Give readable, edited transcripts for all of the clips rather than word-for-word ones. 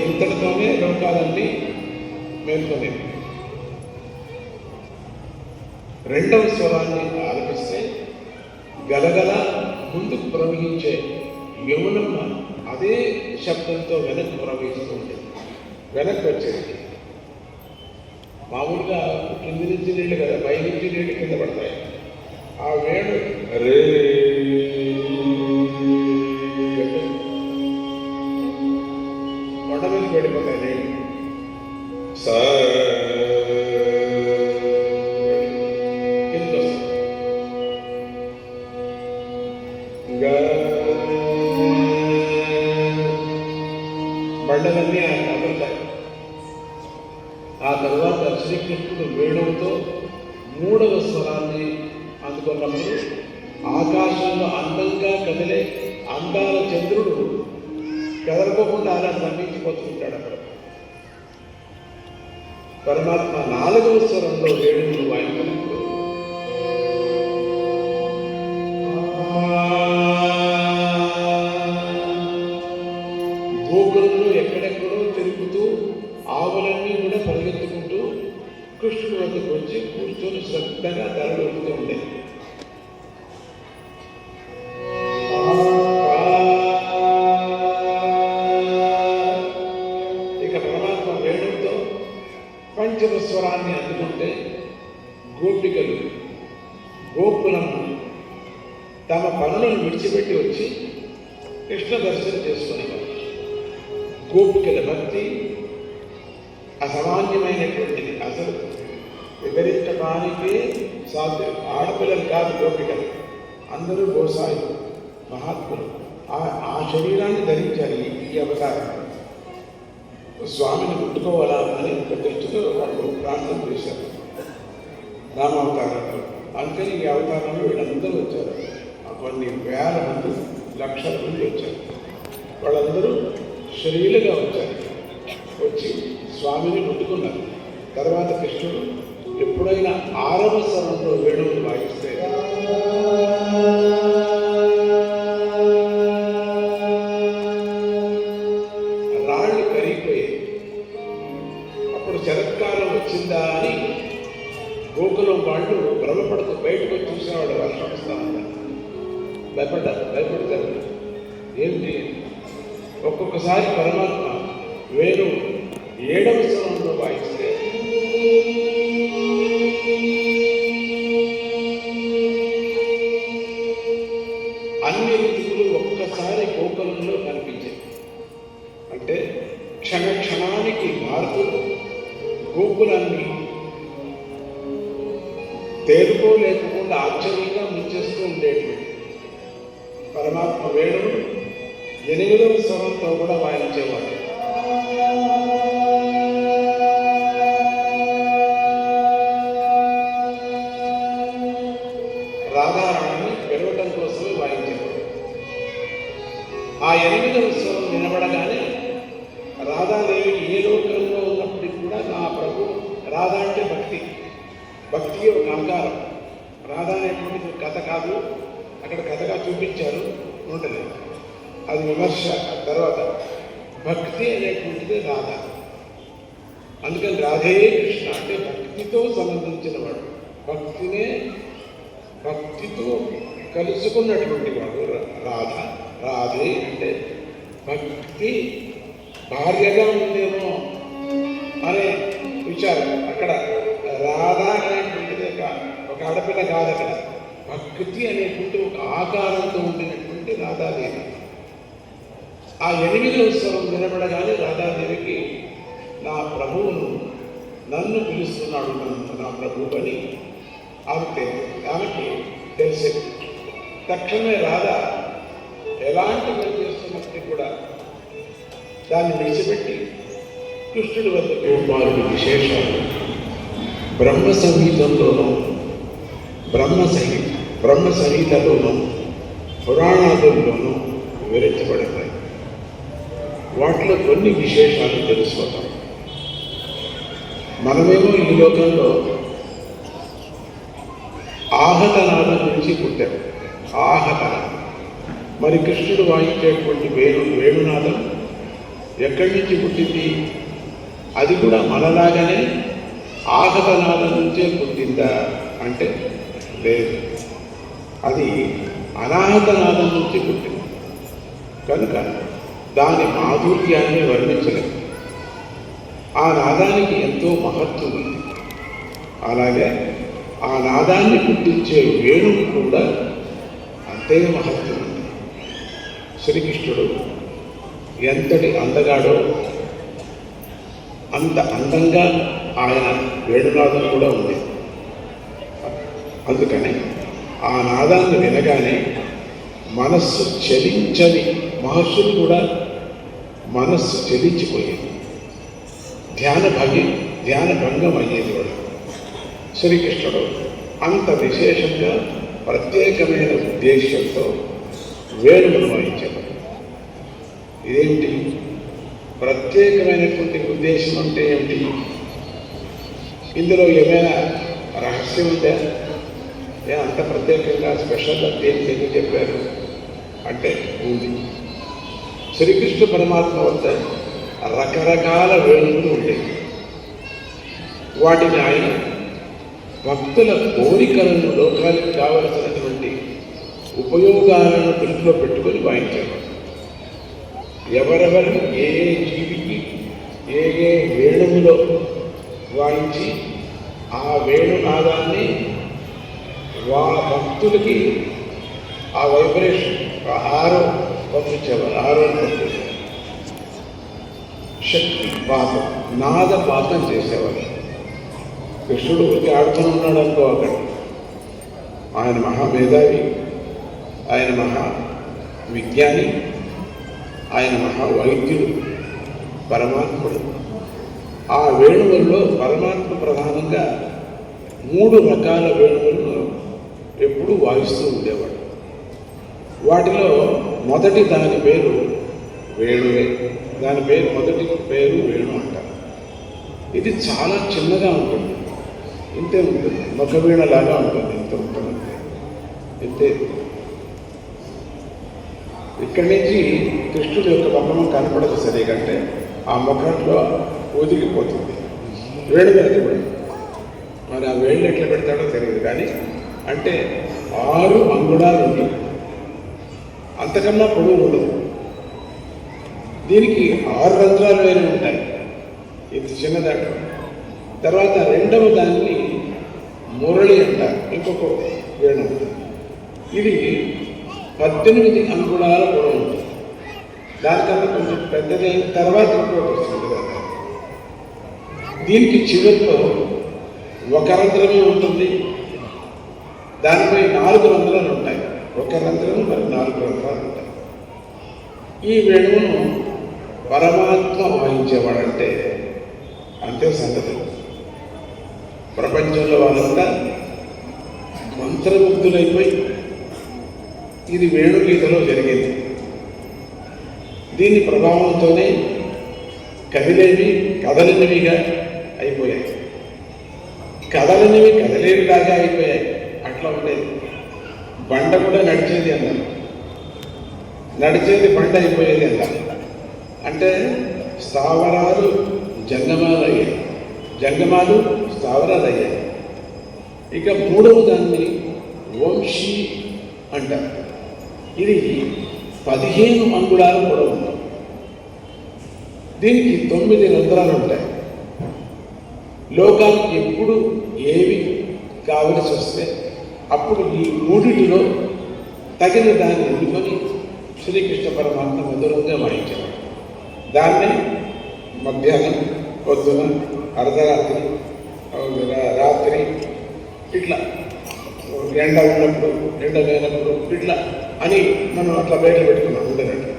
ఇంతటితోనే లోకాలన్నీ మేల్కొనేవి. రెండవ స్వరాన్ని ఆలపిస్తే గలగల ముందుకు ప్రవహించే యమునమ్మ అదే శబ్దంతో వెనక్కి ప్రవహిస్తూ ఉండేది, వెనక్కి వచ్చేది. మామూలుగా కింది నుంచి నీళ్ళు కదా, పై నుంచి నీళ్ళు కింద పడతాయి. ఆ వేణు రే కొండ మీద వెళ్ళిపోతాయి నీళ్ళు. కింద బండలన్నీ కదులుతాయి. ఆ తర్వాత శ్రీకృష్ణుడు వేణువుతో మూడవ స్వరాన్ని అందుకున్నప్పుడు ఆకాశంలో అందంగా కదిలే అందాల చంద్రుడు కదలకోకుండా అలా స్తంభించిపోతుంటాడు. అక్కడ పరమాత్మ నాలుగవ స్వరంలో వేణువును వాయించినప్పుడు గోకులంలో ఎక్కడెక్కడో తిరుగుతూ ఆవులన్నీ కూడా పరిగెత్తుకుంటూ కృష్ణుడి వద్దకు వచ్చి కూర్చొని శ్రద్ధగా తరలిస్తూ ఉండే. ఇక పరమాత్మ వేణువుతో పంచమ స్వరాన్ని అందుకుంటే గోపికలు గోకులము తమ పనులను విడిచిపెట్టి వచ్చి కృష్ణ దర్శనం చేసుకునేవారు. గోపికల భక్తి అసామాన్యమైనటువంటిది. అసలు వివరించడానికే సాధ్యం. ఆడపిల్లలు కాదు గోపికలు, అందరూ గోసాయులు, మహాత్ములు. ఆ శరీరాన్ని ధరించారు. ఈ అవతారం స్వామిని ముట్టుకోవాలా అని తెలుసుతో వాళ్ళు ప్రార్థన చేశారు రామావతారంలో. అందుకని ఈ అవతారంలో వీళ్ళందరూ వచ్చారు. కొన్ని వేల మంది, లక్షల మంది వచ్చారు. వాళ్ళందరూ శ్రీలుగా వచ్చారు. వచ్చి స్వామిని ముట్టుకున్నారు. తర్వాత కృష్ణుడు ఎప్పుడైనా ఆరవ స్వరంలో వేణువులు వాయిస్తే రాళ్ళు కరిగిపోయాయి. అప్పుడు శరత్కాలం వచ్చిందా అని గోకులం వాళ్ళు భ్రమపడుతూ బయటకు వచ్చి చూసేవాడు. వర్షం వస్తామన్నారు. భయపడతారు. ఏమిటి? ఒక్కొక్కసారి పరమాత్మ వేణు ఏడవ స్వరంలో వాయిస్తే అన్ని ఋతువులు ఒక్కసారి గోకులంలో కనిపించాయి. అంటే క్షణానికి మారుతూ గోకులాన్ని తేరుకోలేకుండా ఆశ్చర్యంగా ముంచేస్తూ ఉండేటువంటి పరమాత్మ వేణువు ఎనిమిదవ స్వరంతో కూడా వాయించేవాడు. రాధారాణిని పెరగటం కోసమే వాయించేవాడు. ఆ ఎనిమిదవ స్వరం వినబడగానే రాధాదేవి ఏ లోకంలో ఉన్నప్పటికీ కూడా నా ప్రభు, రాధ అంటే భక్తి ఒక ఆకారం. రాధ అనేటువంటి కథ కాదు, అక్కడ కథగా చూపించారు, ఉండలేదు. అది విమర్శ. తర్వాత భక్తి అనేటువంటిది రాధ. అందుకని రాధే కృష్ణ అంటే భక్తితో సంబంధించిన వాడు. భక్తితో కలుసుకున్నటువంటి వాడు రాధ. రాధే అంటే భక్తి భార్యగా ఉందేమో అనే విచారం. అక్కడ రాధ అనేటువంటిది ఒక ఆడపిల్ల కాదు. అక్కడ భక్తి అనేటువంటి ఒక ఆకారంతో ఉండినటువంటి రాధాదేవి. ఆ 8వ స్వరం వినబడగానే రాధాదేవికి నా ప్రభువును నన్ను పిలుస్తున్నాడు నా ప్రభువు అని ఆమెకి తెలిసేది. తక్షణమే రాధ ఎలాంటి పని చేస్తున్నప్పటికీ కూడా దాన్ని విడిచిపెట్టి కృష్ణుడి వద్దకు వారి విశేషాలు బ్రహ్మ సంగీతంలోనూ బ్రహ్మ సంగీతలోనూ పురాణాదుల్లోనూ వివరించబడతాయి. వాటిలో కొన్ని విశేషాలు తెలుసుకుంటాం. మనమేమో ఈ లోకంలో ఆహతనాదం నుంచి పుట్టాం. ఆహతనాదం మరి కృష్ణుడు వాయించేటువంటి వేణునాదం ఎక్కడి నుంచి పుట్టింది? అది కూడా మనలాగానే ఆహతనాదం నుంచే పుట్టిందా అంటే లేదు, అది అనాహతనాదం నుంచి పుట్టింది. కనుక దాని మాధుర్యాన్ని వర్ణించలేదు. ఆ నాదానికి ఎంతో మహత్వం ఉంది. అలాగే ఆ నాదాన్ని పుట్టించే వేణువు కూడా అంతే మహత్వం ఉంది. శ్రీకృష్ణుడు ఎంతటి అందగాడో అంత అందంగా ఆయన వేణునాదం కూడా ఉంది. అందుకని ఆ నాదాన్ని వినగానే మనస్సు చలించని మహర్షులు కూడా మనస్సు చలించిపోయేది, ధ్యాన భంగం అయ్యేది వాడు. శ్రీకృష్ణుడు అంత విశేషంగా ప్రత్యేకమైన ఉద్దేశంతో వేణువును వాయించాడు. ఇదేమిటి ప్రత్యేకమైనటువంటి ఉద్దేశం అంటే ఏమిటి? ఇందులో ఏమైనా రహస్యం ఉందా? అంత ప్రత్యేకంగా స్పెషల్ దేనికి చెప్పారు అంటే ఉంది. శ్రీకృష్ణ పరమాత్మ వద్ద రకరకాల వేణువులు ఉండేవి. వాటిని ఆయన భక్తుల కోరికలను, లోకానికి కావలసినటువంటి ఉపయోగాలను దృష్టిలో పెట్టుకొని వాయించారు. ఎవరెవరు ఏ జీవికి ఏ వేణువులో వాయించి ఆ వేణునాదాన్ని భక్తులకి ఆ వైబ్రేషన్ ఆరో పంపించేవారు. శక్తి పాతం, నాద పాతం చేసేవారు. కృష్ణుడు ఊరికి ఆడుతున్నాడు అనుకో, అక్కడ ఆయన మహామేధావి, ఆయన మహా విజ్ఞాని, ఆయన మహావైద్యుడు, పరమాత్ముడు. ఆ వేణువుల్లో పరమాత్మ ప్రధానంగా 3 రకాల వేణువులను ఎప్పుడూ వాయిస్తూ ఉండేవాడు. వాటిలో మొదటి దాని పేరు వేణువే. దాని పేరు మొదటి పేరు వేణు అంటారు. ఇది చాలా చిన్నగా ఉంటుంది, ఇంతే ఉంటుంది, ఒక వీణలాగా ఉంటుంది, ఇంత ఉంటుంది, ఇంతే. ఇక్కడి నుంచి కృష్ణుడి యొక్క ముఖం కనపడదు సరిగంటే ఆ ముఖంలో ఒదిగిపోతుంది, వేణు వెనకబడి. మరి ఆ వేళ్ళు ఎట్లా పెడతాడో తెలియదు, కానీ అంటే 6 అంగుళాలు ఉంటుంది, అంతకన్నా పొడవు ఉండదు. దీనికి 6 రంధ్రాలు వేరే ఉంటాయి, ఇది చిన్నదాట. తర్వాత రెండవ దాన్ని మురళి అంటారు, ఇంకొక వేణు. ఇది 18 అంగుళాల పొడవు ఉంటుంది. దానికన్నా కొంచెం పెద్దదైన తర్వాత ఇంకోటి వస్తుంది కదా. దీనికి చివరిలో ఒక రంధ్రమే ఉంటుంది, దానిపై 4 రంధ్రాలు ఉంటాయి. ఒక రంధ్రము మరి 4 రంధ్రాలు ఉంటాయి. ఈ వేణువును పరమాత్మ వాయించేవాడంటే అంతే సంగతి. ప్రపంచంలో వాళ్ళంతా మంత్రముగ్ధులైపోయి ఇది వేణుగీతలో జరిగింది. దీని ప్రభావంతోనే కదలినవిగా అయిపోయాయి, కదలేవిలాగా అయిపోయాయి. అట్లా ఉండేది. బండ కూడా నడిచేది అన్నారు, నడిచేది బండ అయిపోయేది అన్నారు. అంటే స్థావరాలు జంగమాలు అయ్యాయి, జంగమాలు స్థావరాలు అయ్యాయి. ఇక 3వ దాన్ని వంశీ అంటారు. ఇది 15 అంగుళాల పొడవు ఉంటుంది. దీనికి 9 రంధ్రాలు ఉంటాయి. లోకానికి ఎప్పుడు ఏవి కావలసి వస్తే అప్పుడు ఈ 3లో తగిన దాన్ని ఎన్నుకొని శ్రీకృష్ణ పరమాత్మ మధురంగా వాయించారు. దాన్ని మధ్యాహ్నం, పొద్దున, అర్ధరాత్రి, రాత్రి ఇట్లా ఎండ ఉన్నప్పుడు, ఎండ లేనప్పుడు ఇట్లా అని మనం అట్లా బయట పెట్టుకున్నాం ఉండేటట్టు.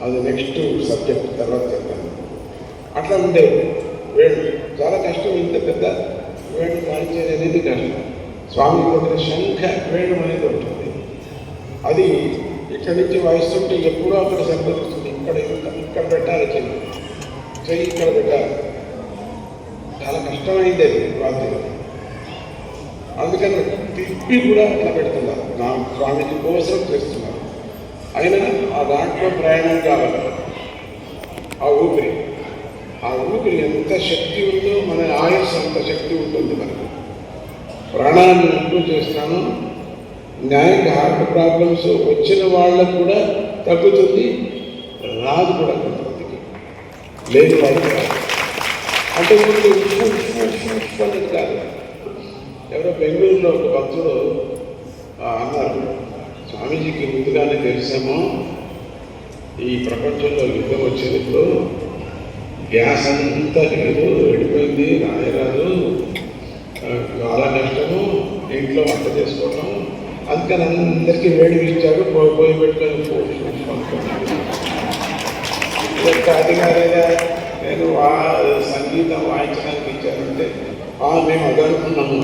అది నెక్స్ట్ సబ్జెక్ట్ తర్వాత చెప్తాను. అట్లా ఉండేవి వేణు. చాలా కష్టం. ఇంత పెద్ద వేణు వాయించేది అనేది కష్టం. స్వామి దగ్గర శంఖ వేణు అనేది ఉంటుంది. అది ఇక్కడి నుంచి వాయిస్తుంటే ఎప్పుడూ అక్కడ సంప్రదిస్తుంది. ఇక్కడ పెట్టాలి, చెయ్యి ఇక్కడ పెట్టాలి. చాలా కష్టమైంది అది వాద్యం. అందుకని తిప్పి కూడా అట్లా పెడుతున్నారు. నా స్వామికి కోసం చేస్తున్నారు. అయినా ఆ దాంట్లో ప్రయాణం కావాలి. ఆ ఊపిరి ఎంత శక్తి ఉందో మన ఆయుష్ అంత శక్తి ఉంటుంది మనకు. ప్రాణాన్ని ఇంప్రూవ్ చేస్తాను. న్యాయంగా హార్ట్ ప్రాబ్లమ్స్ వచ్చిన వాళ్ళకు కూడా తగ్గుతుంది, రాదు కూడా కొంతమందికి, లేని వాళ్ళు కాదు. అంటే అనేది కాదు. ఎవరో బెంగళూరులో ఒక భక్తుడు అన్నారు, స్వామీజీకి ముందుగానే తెలిసామో ఈ ప్రపంచంలో యుద్ధం వచ్చేటప్పుడు గ్యాస్ అంతా లేదు, వెళ్ళిపోయింది, రాయరాదు, చాలా కష్టము, ఇంట్లో వంట చేసుకోవటం, అందుకని అందరికీ వేడి ఇచ్చారు, పోయి పెట్టుకొని అది కాదేదా నేను సంగీతం వాయించడానికి ఇచ్చారంటే మేము అది అనుకున్నాము.